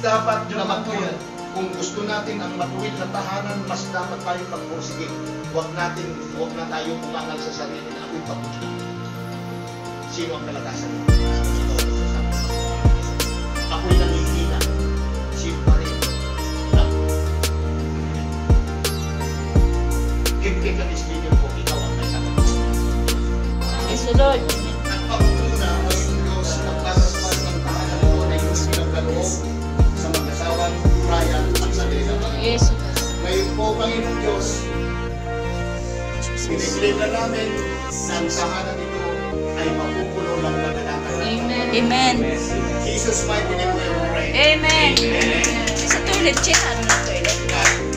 dapat na matuwid. Kung gusto natin ang matuwid na tahanan, mas dapat tayong magpursige. Huwag na tayong umangal sa sarili na ako'y pabuti. Sino ang kalakasan? Ako'y nangihina. Sino pa rin? Give an experience po, ikaw ang may sagot. Yes, Lord. Nagpapuna ang Diyos na para sa ng tahanan mo na yung pinagkaloob sa mag-asawang Brian at sa Lisa. Yes. Ngayon po, Panginoon Diyos, pinigilin na namin na ang tahanan nito ay mapupuno ng kadalakan. Amen. Amen. Jesus mighty name we pray. Amen. Sa toilet chair, ano na toilet? Toilet.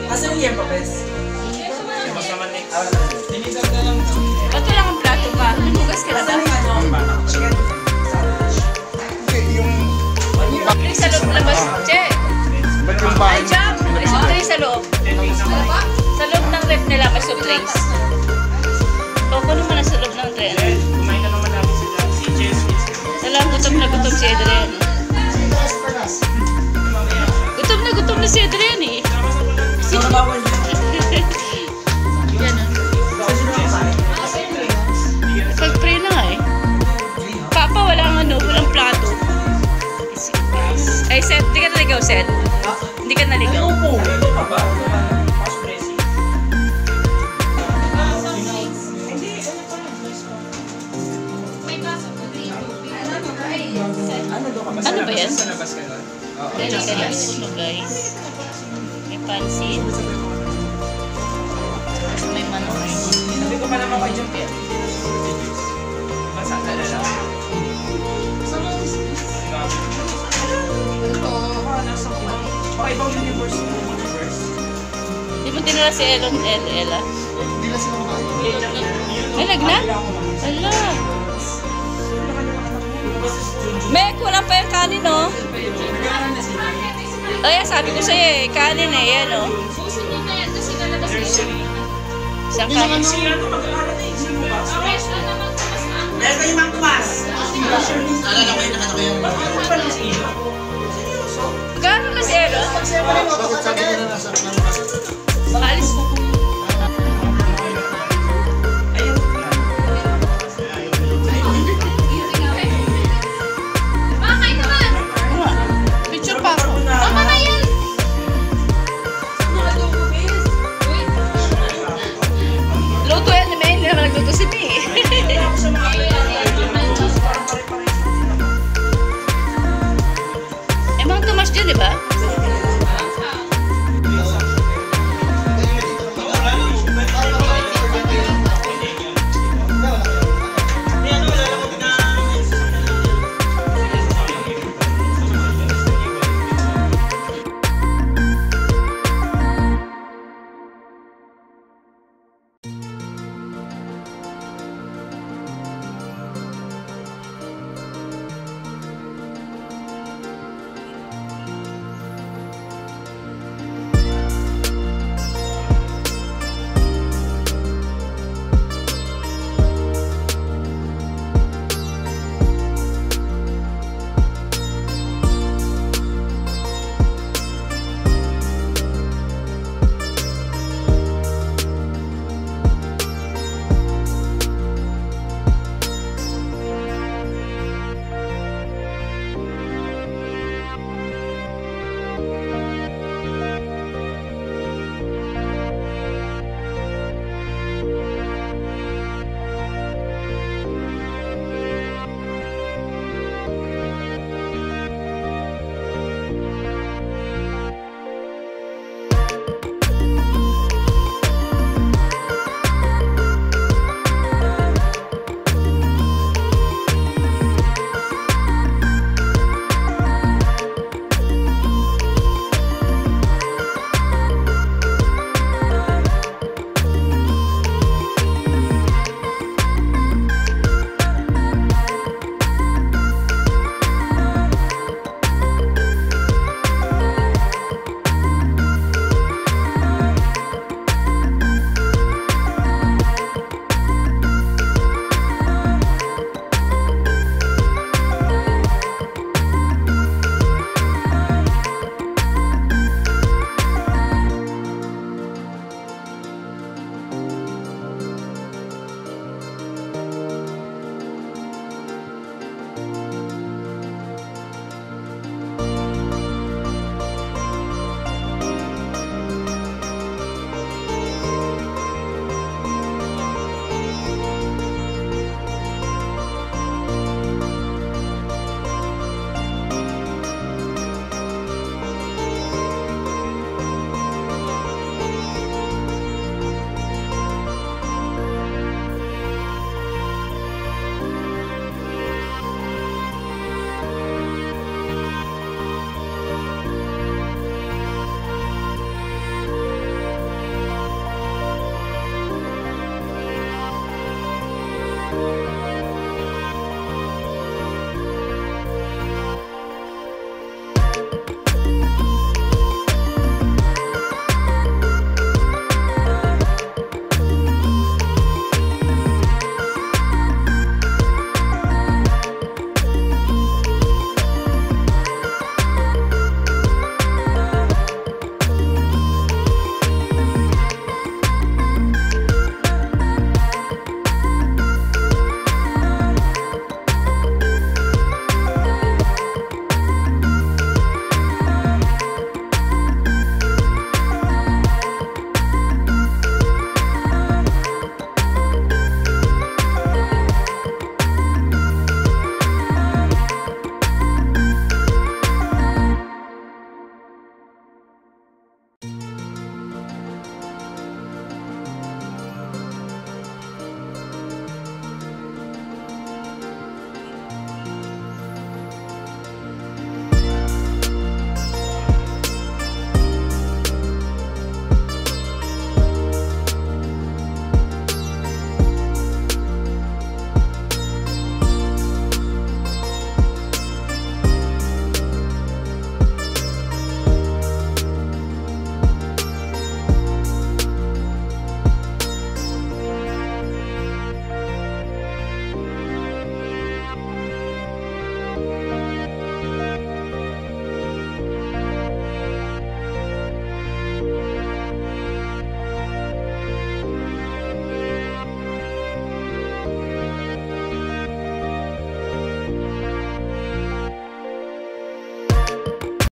Asan yung pa, Bes? Ba't wala kang plato ba? Lugas ka na ba? Yung sa loob labas, Che. Ay, Jam! May soft drinks sa loob. Sa loob ng ref nila, may soft drinks. O, kuno mo na sa loob ng ref. Kumain na naman namin sila. Si Jess. Alam, gutom na gutom si Adrian. Gutom na si Adrian eh. Sino bawal yun? Yan ah. Pag-pray na nga eh. Papa, walang plato. Ay, Seth, hindi ka naligaw, Seth. Hindi ka naligaw. Ito pa ba? Ano ba yan? Sa labas ka nun? Guys. May pansit. May manok. Sabi ko pa naman kay Jump yan. Masaka na lang. Baka ibang universe. Di mo tinala si Ella? Hindi na sila kumain. Ay, nagna? Ala. May kulang pa yung kanin, oh. Ay, sabi ko sa'yo eh, kanin eh, yan, oh. Isang kanin. Sino mag-aaral na eh? Sino ba?